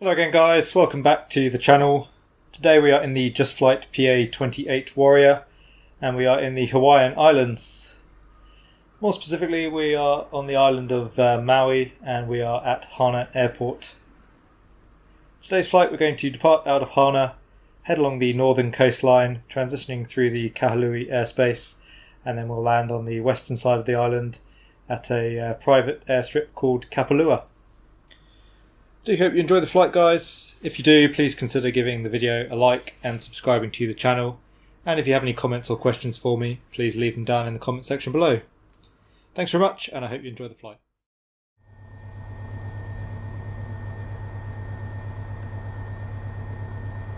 Hello again guys, welcome back to the channel. Today we are in the Just Flight PA28 Warrior and we are in the Hawaiian Islands. More specifically, we are on the island of Maui and we are at Hana Airport. Today's flight we're going to depart out of Hana, head along the northern coastline, transitioning through the Kahului airspace, and then we'll land on the western side of the island at a private airstrip called Kapalua. Do hope you enjoy the flight guys. If you do, please consider giving the video a like and subscribing to the channel. And if you have any comments or questions for me, please leave them down in the comment section below. Thanks very much and I hope you enjoy the flight.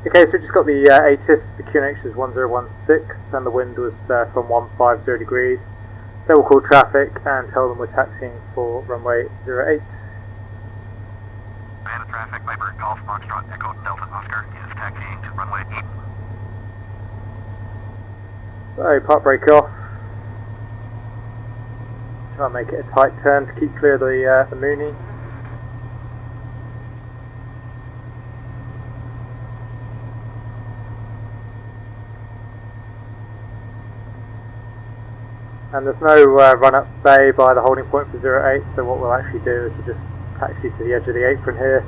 Okay, so we just got the ASUS, the QNH is 1016 and the wind was from 150 degrees. So we'll call traffic and tell them we're taxiing for runway 08. Panda traffic, Viper Golf Foxtrot Echo Delta Oscar is taxiing to runway 8. So park brake off. Try and make it a tight turn to keep clear of the Mooney. And there's no run-up bay by the holding point for 08, so what we'll actually do is we'll just taxi to the edge of the apron here,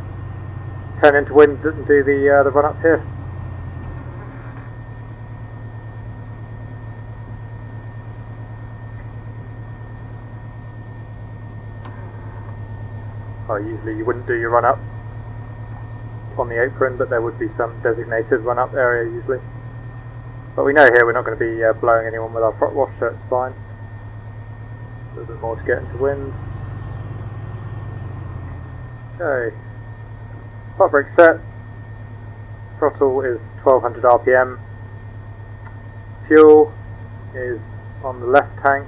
turn into wind and do the run-up here. Usually you wouldn't do your run-up on the apron, but there would be some designated run-up area usually. But we know here we're not going to be blowing anyone with our prop wash, so it's fine. A little bit more to get into wind. Okay. Park brake set. Throttle is 1200 RPM. Fuel is on the left tank.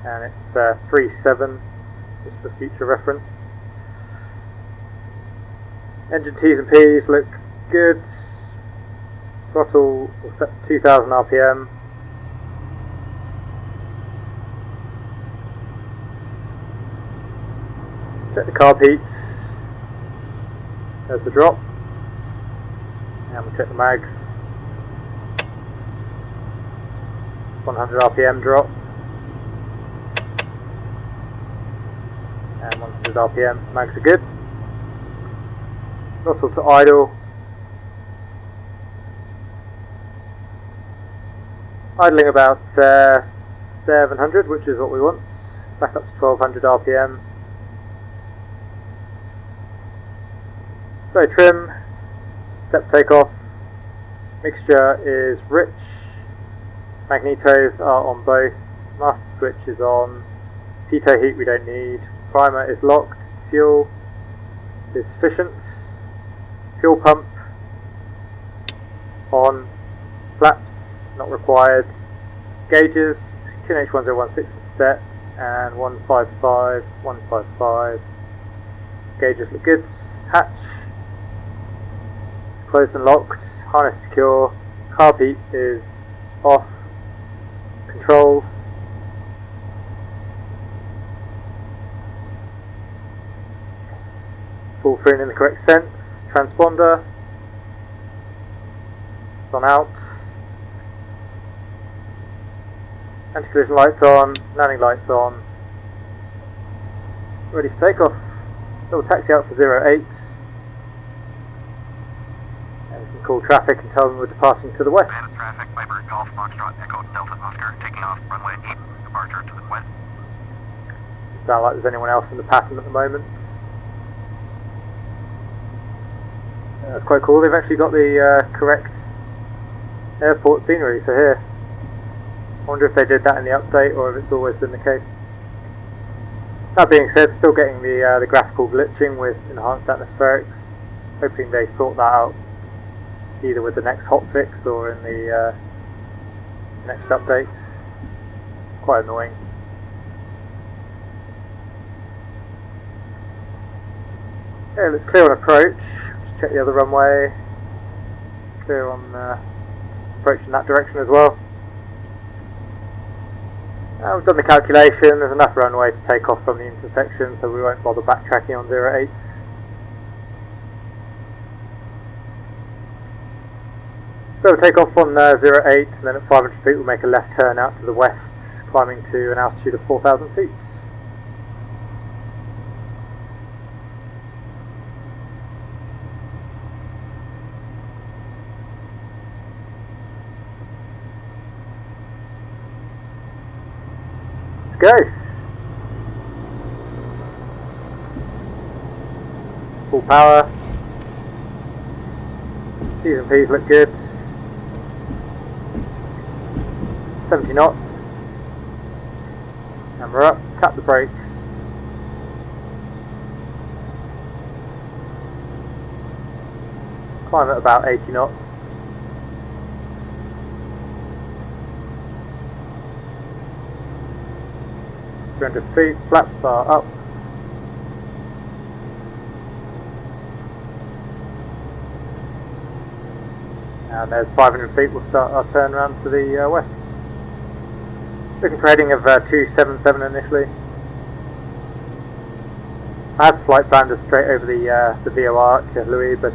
And it's 3.7, just for future reference. Engine T's and P's look good. Throttle will set to 2000 RPM. Check the carb heat. There's the drop. And we'll check the mags. 100 RPM drop. And 100 RPM. Mags are good. Throttle to idle. Idling about 700, which is what we want. Back up to 1200 RPM. So trim, step takeoff, mixture is rich, magnetos are on both, master switch is on, pitot heat we don't need, primer is locked, fuel is sufficient, fuel pump on, flaps not required, gauges, QNH 1016 is set, and 155, 155, gauges look good, hatch, closed and locked, harness secure, carb heat is off, controls, full free in the correct sense, transponder, it's on out, anti-collision lights on, landing lights on, ready for takeoff. So we'll taxi out for 08. Call traffic and tell them we're departing to the west. Panda traffic, Viper Golf Foxtrot Echo Delta Oscar taking off runway 8, departure to the west. Doesn't sound like there's anyone else in the pattern at the moment. That's quite cool, they've actually got the correct airport scenery for here. I wonder if they did that in the update or if it's always been the case. That being said, still getting the graphical glitching with enhanced atmospherics. Hoping they sort that out either with the next hotfix or in the next update. Quite annoying. Okay, let's clear on approach. Just check the other runway. Clear on approach in that direction as well. We've done the calculation, there's enough runway to take off from the intersection, so we won't bother backtracking on 08. So we'll take off on 08, and then at 500 feet we'll make a left turn out to the west, climbing to an altitude of 4,000 feet. Let's go! Full power. T's and P's look good. 70 knots. And we're up. Tap the brakes. Climb at about 80 knots. Feet. Flaps are up. And there's 500 feet. We'll start our turn around to the west. Looking for heading of 277 initially. I had flight planned us straight over the VOR at Kahului, but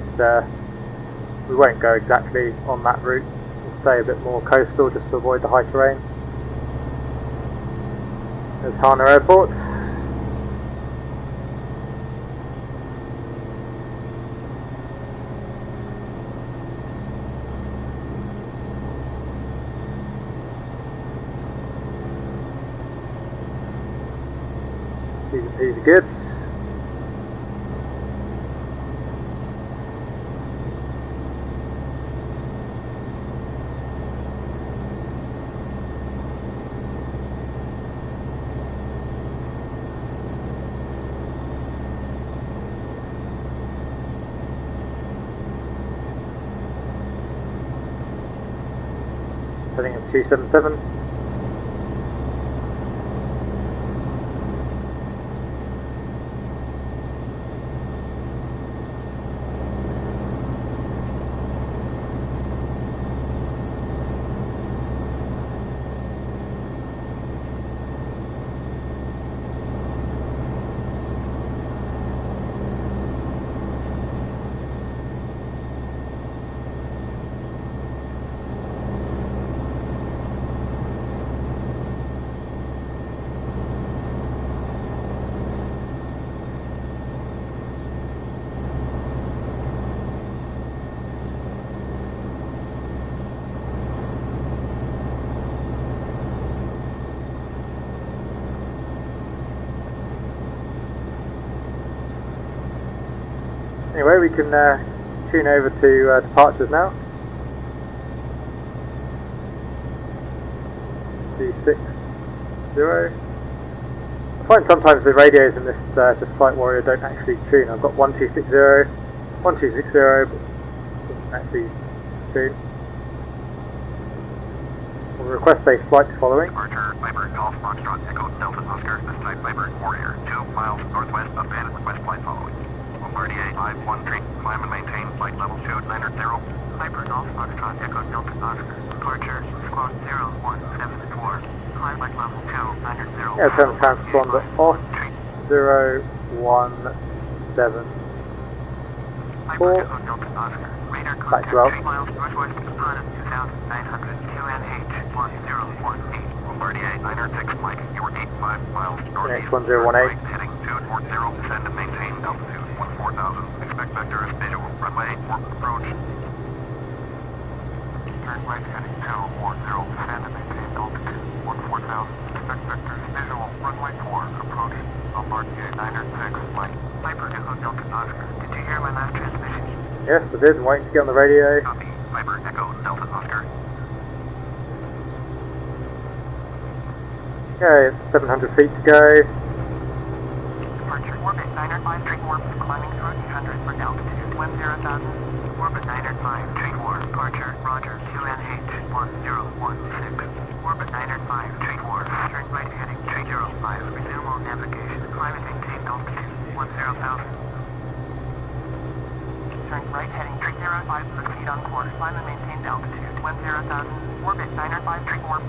we won't go exactly on that route. We'll stay a bit more coastal just to avoid the high terrain. There's Hana Airport. These are good. Heading of 277. Anyway, we can tune over to departures now. 260. I find sometimes the radios in this Just Flight Warrior don't actually tune. I've got 1260, 1260, but it doesn't actually tune. We'll request a flight following. Departure, Viber Golf Foxtrot Echo Delta Oscar, this type Viber Warrior, 2 miles northwest of Van, request flight following. Bombardier 513, climb and maintain flight level 290. Viber Golf Foxtrot Echo Delta Oscar, departure squawk 0174, climb flight level 290. Yeah, turn transponder off 017. Viber Echo Delta Oscar, radar Back contact to 3 miles northwest of Hana 2900, QNH 1018. Bombardier 906 Mike, you were 85 miles northeast. 1018. Heading 240, descend and maintain altitude 14,000. Expect vector is visual, runway approach. Turn right heading 240, descend and maintain altitude 14,000. Expect vector is visual, runway 4, approach. Bombardier 906 Mike. Viber Echo Delta Oscar, did you hear my last transmission? Yes, I did. I'm waiting to get on the radio. Copy. Viber Echo Delta Oscar. Okay, it's 700 feet to go. Departure orbit 953 warp, climbing through 800 for altitude 10,000. Orbit 953 warp, departure, roger, QNH 1016. Orbit 953 warp, turn right heading 305, resume all navigation, climb and maintain altitude 10,000. Turn right heading 305, proceed on course, climb and maintain altitude 10,000. Orbit 953 warp.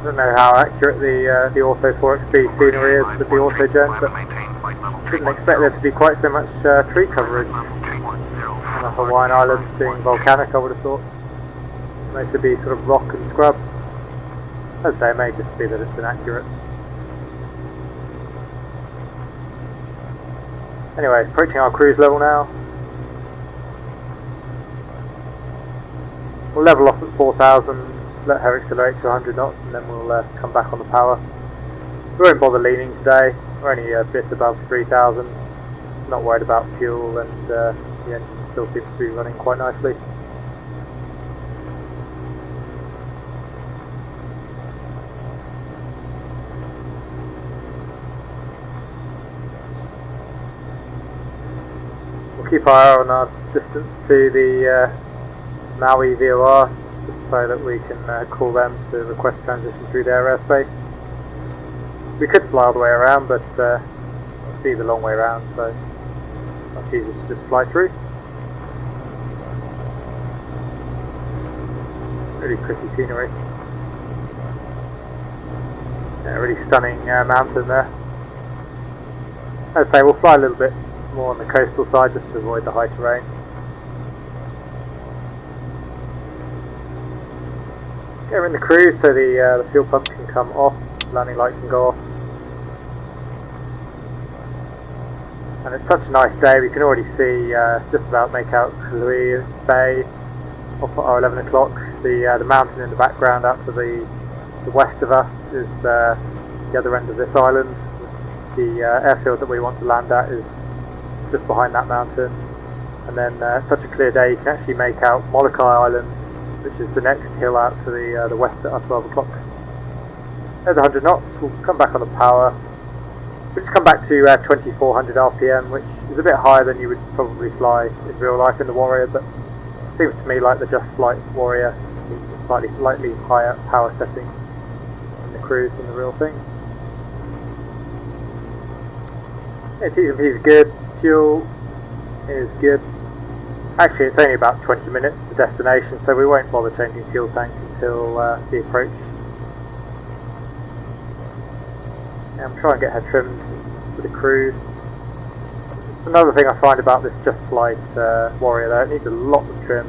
don't know how accurate the Ortho4XP scenery is with the autogen, but didn't expect there to be quite so much tree coverage on the Hawaiian Islands being volcanic. I would have thought most would be sort of rock and scrub. As I say, it may just be that it's inaccurate. Anyway, approaching our cruise level now. We'll level off at 4,000, let her accelerate to 100 knots, and then we'll come back on the power. We won't bother leaning today. We're only a bit above 3,000. Not worried about fuel, and the engine still seems to be running quite nicely. We'll keep our eye on our distance to the Maui VOR, just so that we can call them to request transition through their airspace. We could fly all the way around, but it's the long way around, so it's much easier to just fly through. Really pretty scenery. Yeah, really stunning mountain there. As I say, we'll fly a little bit more on the coastal side just to avoid the high terrain. Okay, we're in the cruise, so the fuel pump can come off, landing light can go off. And it's such a nice day, we can already see just about make out Kahului Bay off at our 11 o'clock. The mountain in the background out to the west of us is the other end of this island. The airfield that we want to land at is just behind that mountain. And then such a clear day you can actually make out Molokai Island, which is the next hill out to the west at our 12 o'clock. There's 100 knots, we'll come back on the power. We'll just come back to 2400 RPM, which is a bit higher than you would probably fly in real life in the Warrior, but it seems to me like the Just Flight Warrior needs a slightly higher power setting in the cruise than the real thing. Yeah, T&P is good, fuel is good. Actually, it's only about 20 minutes to destination, so we won't bother changing fuel tank until the approach. I'm trying to get her trimmed for the cruise. It's another thing I find about this Just Flight Warrior though, it needs a lot of trim.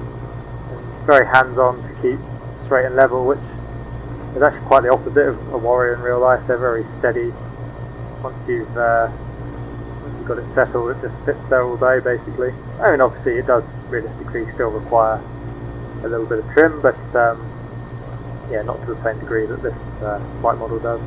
It's very hands-on to keep straight and level, which is actually quite the opposite of a Warrior in real life. They're very steady. Once you've got it settled, it just sits there all day basically. I mean, obviously it does realistically still require a little bit of trim, but yeah, not to the same degree that this flight model does.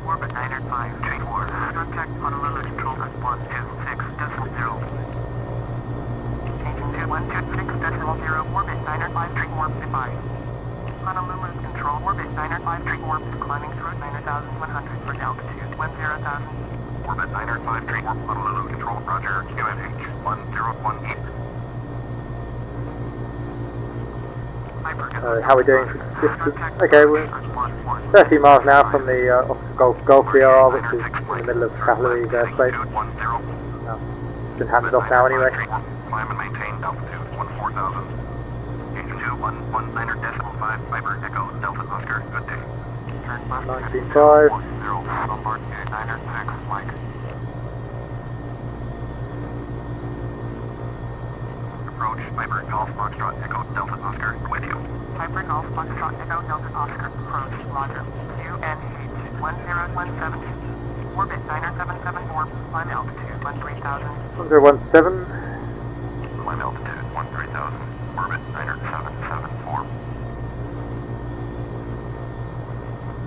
Orbit 905, J4, contact Honolulu Control at 126.0. Changing to 126.0, orbit 905, tree warp defined. Honolulu Control, orbit 905, tree warp, climbing through 9,100 for altitude 10,000. Orbit 905, tree warp, Honolulu Control, roger, QNH 1018. How are we doing for distance? Okay, we're 30 miles now from the Gulf VOR, which is in the middle of Kapalui's airspace. It's been handed off now anyway. Climb and maintain altitude 14,000. Engine 2119.5 Viber Echo Delta Oscar. Good day. Turn left 19.5. 10 Bombard 906 Mike. Approach Viber Golf Foxtrot Echo Delta Oscar with you. Viber Golf Foxtrot Echo Delta Oscar. Approach roger. QNH 1017. Orbit 90774. Climb altitude 13,000. 1017. Climb altitude 13,000. Orbit 90774.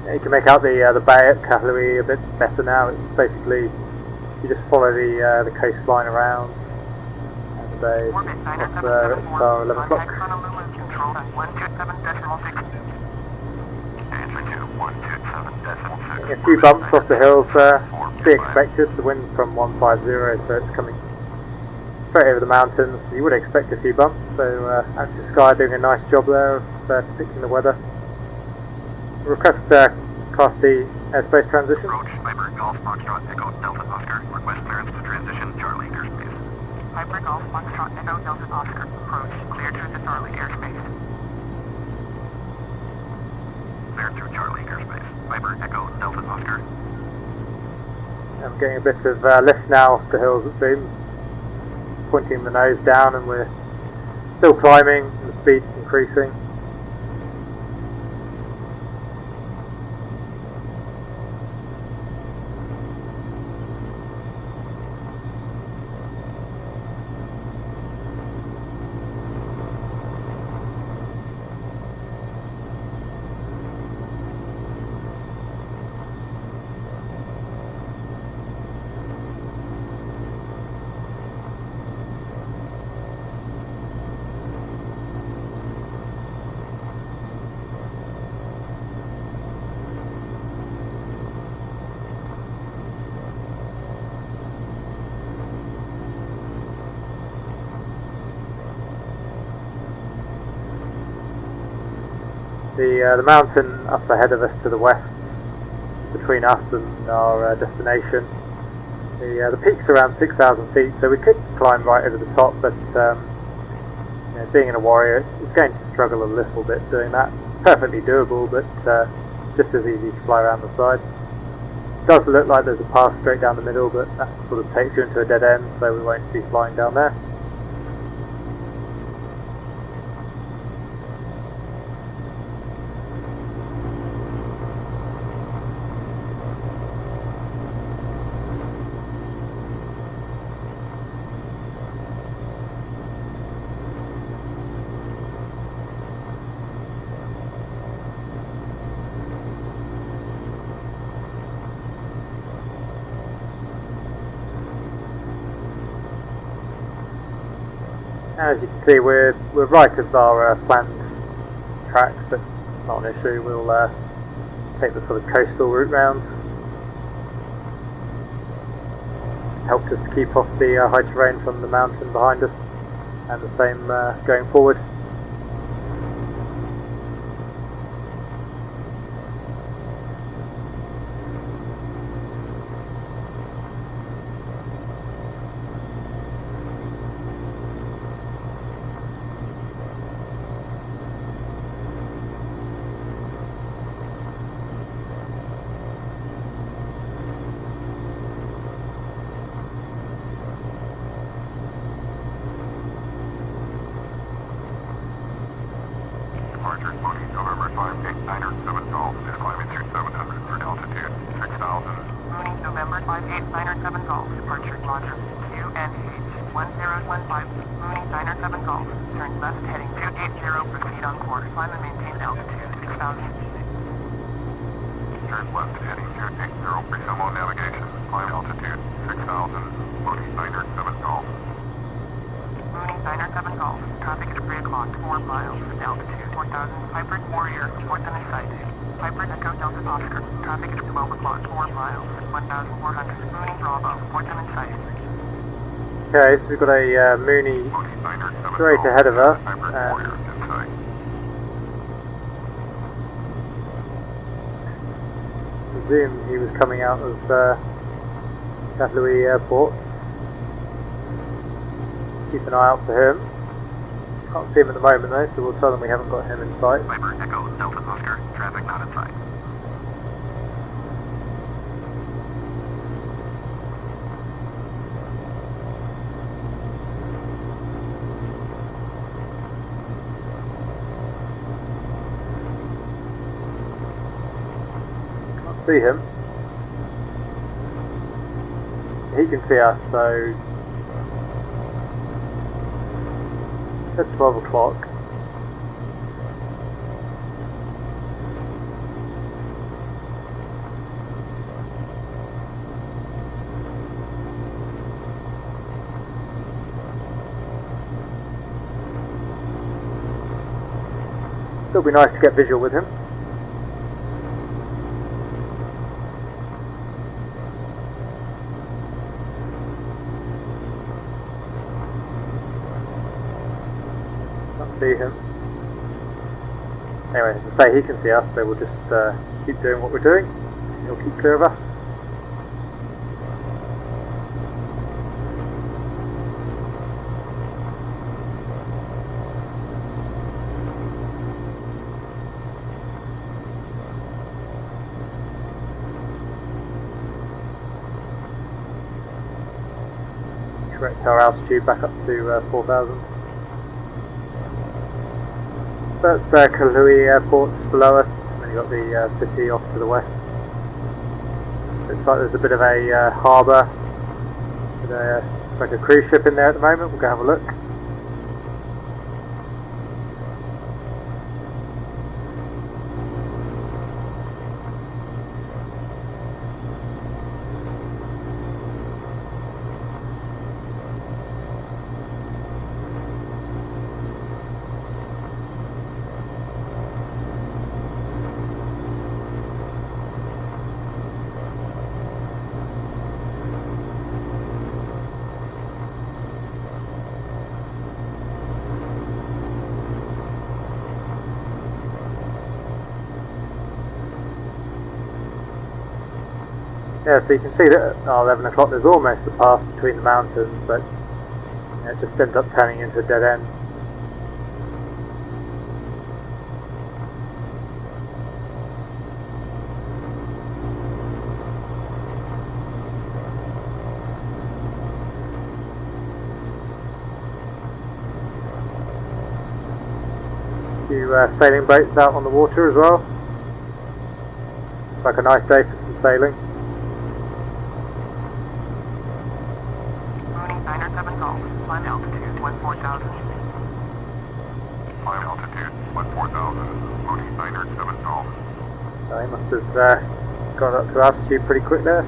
Yeah, you can make out the bay at Kahului a bit better now. It's basically you just follow the coastline around. Bay off there at 11 o'clock. Honolulu Control at 127.6. Answer to 127.6. Getting a few bumps off the hills there, to be expected. The wind's from 150, so it's coming straight over the mountains. You would expect a few bumps, so actually Sky doing a nice job there of predicting the weather. Request Class D airspace transition. Approach Piper Golf Foxtrot Echo Delta Oscar. Request clearance to transition Charlie airspace. Piper Golf Foxtrot Echo Delta Oscar. Approach. Clear to Charlie airspace. Clear to Charlie airspace. Piper Echo Delta Oscar. I'm getting a bit of lift now off the hills, it seems. Pointing the nose down, and we're still climbing, and the speed's increasing. The mountain up ahead of us to the west, between us and our destination, the peak's around 6,000 feet, so we could climb right over the top, but you know, being in a Warrior, it's going to struggle a little bit doing that. Perfectly doable, but just as easy to fly around the side. It does look like there's a path straight down the middle, but that sort of takes you into a dead end, so we won't be flying down there. As you can see, we're right of our planned track, but it's not an issue. We'll take the sort of coastal route round. Helped us to keep off the high terrain from the mountain behind us, and the same going forward. Departure 20, November 589er 7 Golf is climbing through 700 for altitude 6,000. Mooning November 589er 7 Golf, departure Roger 2NH 1015. Mooning Diner 7 Golf, turn left heading 280, proceed on course, climb and maintain altitude 6,000. Turn left heading 280, Prisumo navigation, climb altitude 6,000. Mooning Diner 7 Golf. Mooning Diner 7 Golf, traffic at 3 o'clock, 4 miles, altitude 4,000, Piper Warrior, report them in sight. Piper Echo Delta Oscar, traffic at 12 o'clock, 4 miles, 1,400, Mooning Bravo, report them in sight. Okay, so we've got a Mooney straight ahead of us. Presumed he was coming out of Kahului Airport. Keep an eye out for him. Can't see him at the moment though, so we'll tell them we haven't got him in sight. Piper Echo Delta Oscar, traffic not in sight. Can't see him. He can see us, so it's 12 o'clock. Still be nice to get visual with him. see him. Anyway, as I say, he can see us, so we'll just keep doing what we're doing. He'll keep clear of us. Correct our altitude back up to 4,000. That's Kahului Airport just below us, and then you've got the city off to the west. Looks like there's a bit of a harbour, with like a cruise ship in there at the moment. We'll go have a look. Yeah, so you can see that at 11 o'clock there's almost a path between the mountains, but it just ends up turning into a dead end. A few sailing boats out on the water as well. It's like a nice day for some sailing. Climb altitude 14,000. Climb altitude 14,000. Loading 907 golf. So he must have got up to altitude pretty quick there.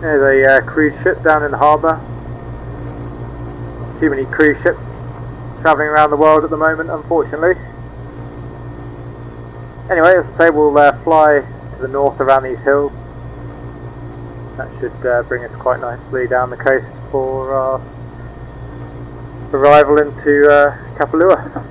There's a cruise ship down in the harbour. Too many cruise ships travelling around the world at the moment, unfortunately. Anyway, as I say, we'll fly to the north around these hills. That should bring us quite nicely down the coast for our arrival into Kapalua.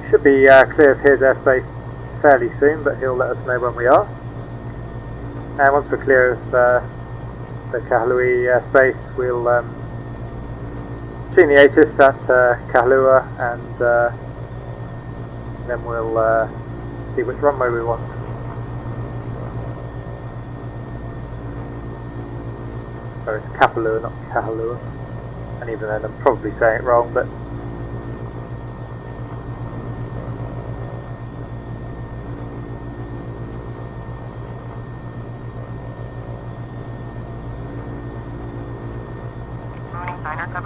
Should be clear of his airspace fairly soon, but he'll let us know when we are. And once we're clear of the Kahului airspace, we'll tune the ASUS at Kapalua, and then we'll see which runway we want. Sorry, it's Kapalua, not Kahului. And even then, I'm probably saying it wrong, but.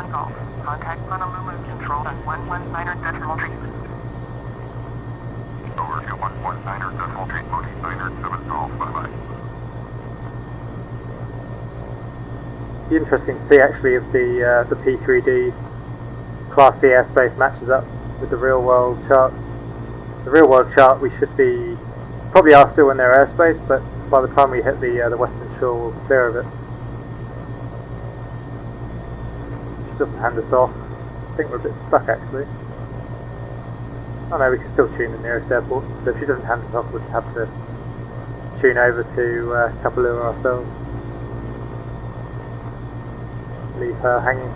Golf. Contact Honolulu Control at 119.3. Overview 119.3, loading 907 Golf, bye-bye. Be interesting to see actually if the P3D Class C airspace matches up with the real world chart. The real world chart we should be, probably are still in their airspace, but by the time we hit the western shore we'll be clear of it. doesn't hand us off. I think we're a bit stuck actually. Oh no, we can still tune the nearest airport. So if she doesn't hand us off, we'll just have to tune over to Kapalua ourselves. Leave her hanging.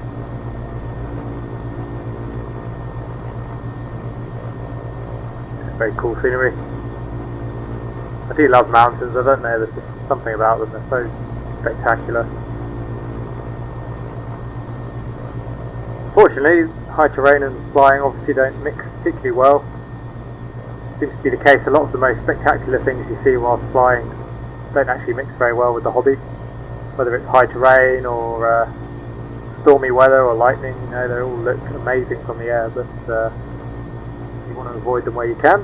It's very cool scenery. I do love mountains, I don't know, there's just something about them, they're so spectacular. Fortunately, high terrain and flying obviously don't mix particularly well. Seems to be the case, a lot of the most spectacular things you see whilst flying don't actually mix very well with the hobby. Whether it's high terrain or stormy weather or lightning, you know, they all look amazing from the air, but you want to avoid them where you can.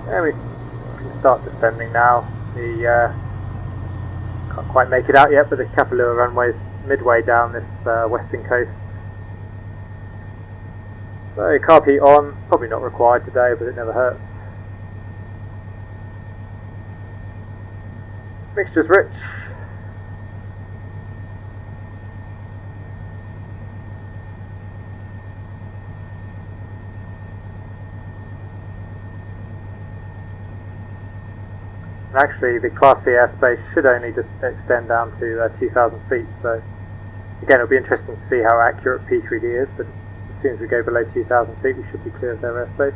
There we can start descending now. The can't quite make it out yet, but the Kapalua runway is midway down this western coast. So carpet on, probably not required today, but it never hurts. Mixture's rich. And actually the Class C airspace should only just extend down to 2,000 feet, so again it'll be interesting to see how accurate P3D is, but as soon as we go below 2,000 feet we should be clear of their airspace,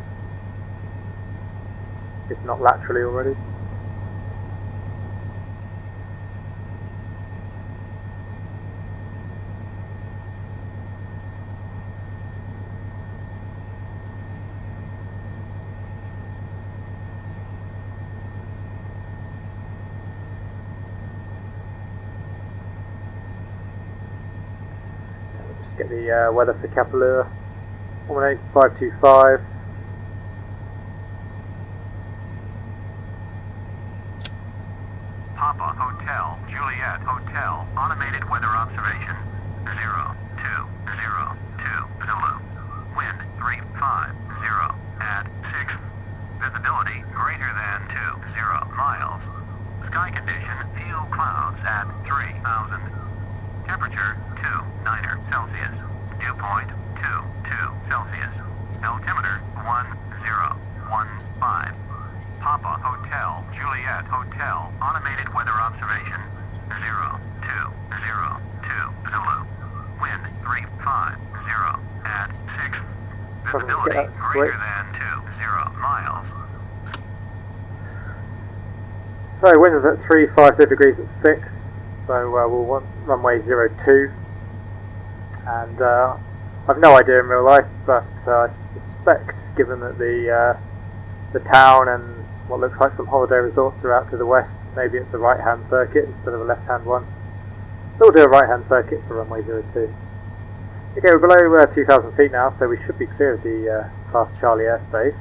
if not laterally already. Get the weather for Kapalua, 18525. Papa Hotel, Juliet Hotel, automated weather observation, 0202 Zulu, wind 350 at 6, visibility greater than 20 miles, sky condition, few clouds at 3,000, temperature 29 Celsius, dew point 22 Celsius, altimeter 1015. Papa Hotel, Juliet Hotel, automated weather observation, 0202 Zulu, wind 350 at 6, visibility greater than 20 miles. So wind is at 350 degrees at 6, so we'll want runway 02. And I've no idea in real life, but I suspect, given that the town and what looks like some holiday resorts are out to the west, maybe it's a right-hand circuit instead of a left-hand one. So we'll do a right-hand circuit for runway 02. Okay, we're below 2,000 feet now, so we should be clear of the Class Charlie airspace.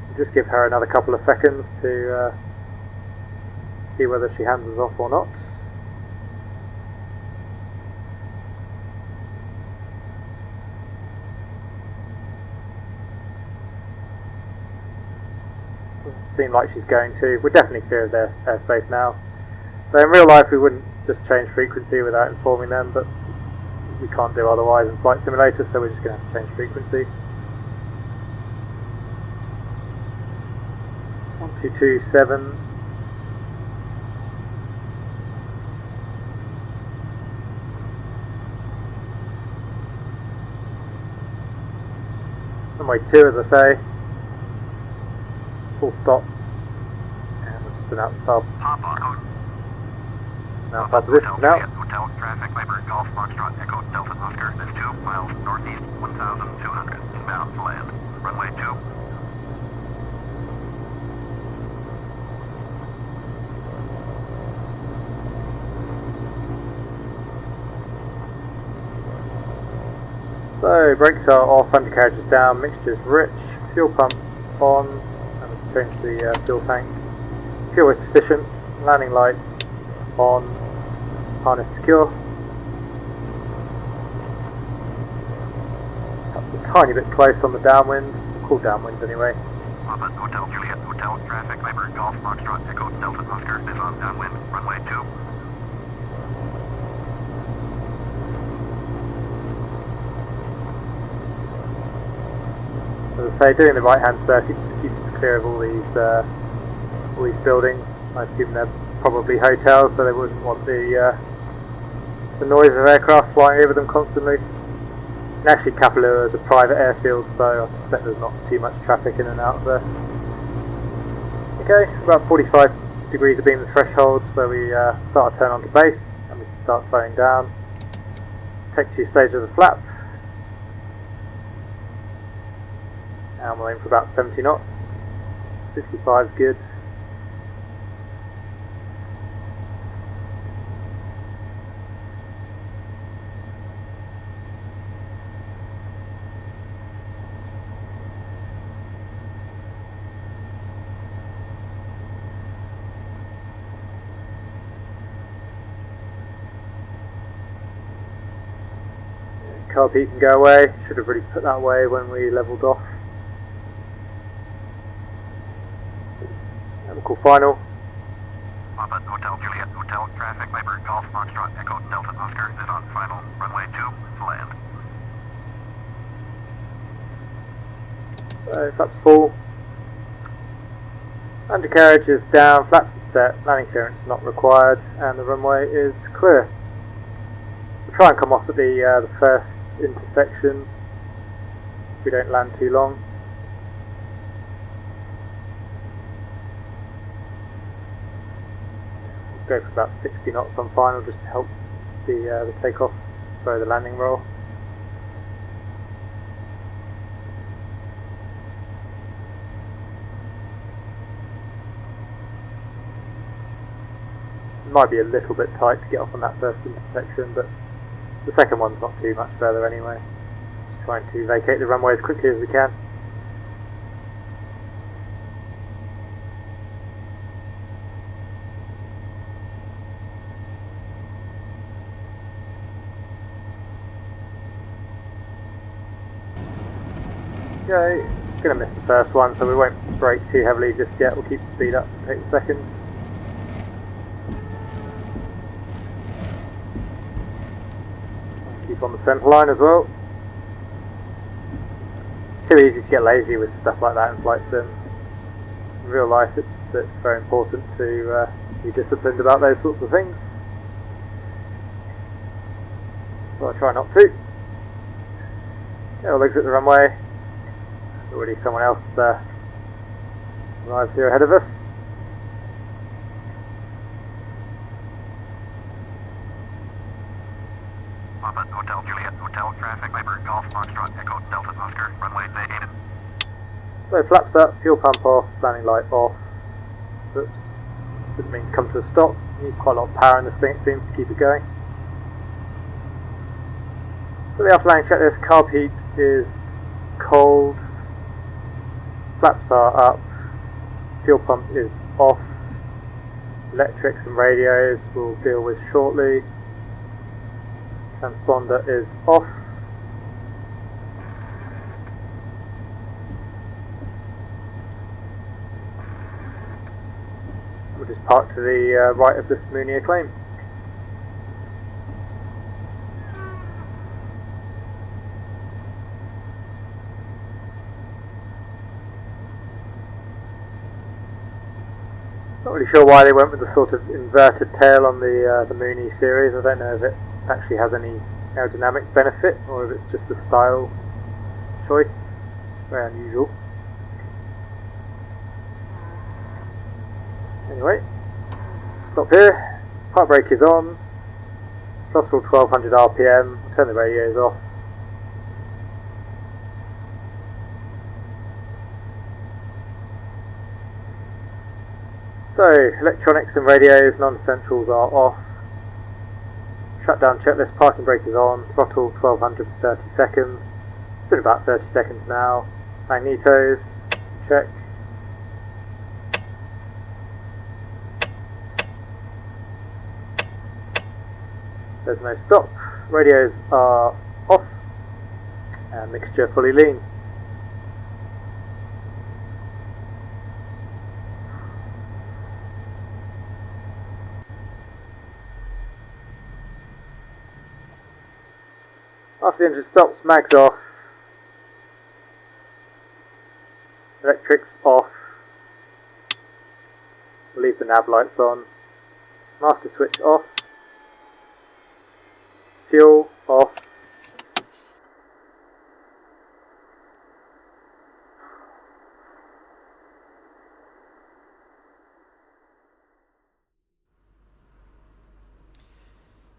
We'll just give her another couple of seconds to see whether she hands us off or not. Seem like she's going to. We're definitely clear of their airspace now. So in real life we wouldn't just change frequency without informing them, but we can't do otherwise in Flight Simulator, so we're just going to have to change frequency. 1227. Runway 2 as I say. Full stop, and we'll just announce our position now. Hotel traffic Viper Golf Foxtrot Echo Delta Oscar is 2 miles northeast, 1,200 inbound to land. Runway 2. So brakes are off, undercarriage is down, mixture's rich, fuel pump on. Change the fuel tank. Fuel is sufficient. Landing lights on. Harness secure. Up a tiny bit close on the downwind. cool downwinds anyway. Papa, Hotel Juliet, Hotel, traffic, Viper, Golf, Foxtrot, Echo, Delta, Oscar, is on downwind, runway 2. As I say, doing the right-hand circuit just keeps us clear of all these buildings. I assume they're probably hotels, so they wouldn't want the noise of aircraft flying over them constantly. And actually Kapalua is a private airfield, so I suspect there's not too much traffic in and out of there. Okay, about 45 degrees of beam the threshold, so we start a turn onto base, and we can start slowing down. Take 2 stages of flap. And we'll aim for about 70 knots. 65 is good. Carb heat can go away. Should have really put that away when we levelled off. And we'll call final. Papa, Hotel Juliet, Hotel, traffic, Viper, Golf, Foxtrot, Echo, Delta, Oscar, is on final, runway 2, land. So flaps full. Undercarriage is down, flaps is set, landing clearance not required, and the runway is clear. We'll try and come off at the first intersection if we don't land too long. We'll go for about 60 knots on final just to help the takeoff, sorry, the landing roll. It might be a little bit tight to get off on that first intersection, but the second one's not too much further anyway. Just trying to vacate the runway as quickly as we can. Okay, gonna miss the first one, so we won't brake too heavily just yet. We'll keep the speed up and take the second. Keep on the centre line as well. It's too easy to get lazy with stuff like that in flight sim. In real life it's very important to be disciplined about those sorts of things. So I try not to. Yeah, we'll exit the runway. Already someone else arrives here ahead of us. Papa, Hotel Juliet, Hotel, traffic, Viper, Golf, Foxtrot, Echo, Delta, Oscar, runway vacated. So flaps up, fuel pump off, landing light off. Oops, didn't mean to come to a stop. Need quite a lot of power in this thing, it seems, to keep it going. So the after landing checklist, carb heat is cold, flaps are up, fuel pump is off, electrics and radios we'll deal with shortly. Transponder is off. We'll just park to the right of this Mooney claim. Not really sure why they went with the sort of inverted tail on the Mooney series. I don't know if it actually has any aerodynamic benefit or if it's just a style choice. Very unusual. Anyway, stop here. Park brake is on. Throttle 1200 RPM. Turn the radios off. So, electronics and radios, non-essentials are off. Shutdown checklist, parking brake is on. Throttle 1200 for 30 seconds. It's been about 30 seconds now. Magnetos, check. There's no stop. Radios are off. And mixture fully lean. After the engine stops, mags off, electrics off, leave the nav lights on, master switch off, fuel off,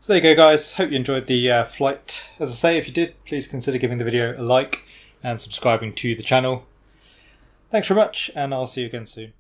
So there you go, guys. Hope you enjoyed the flight. As I say, if you did, please consider giving the video a like and subscribing to the channel. Thanks very much, and I'll see you again soon.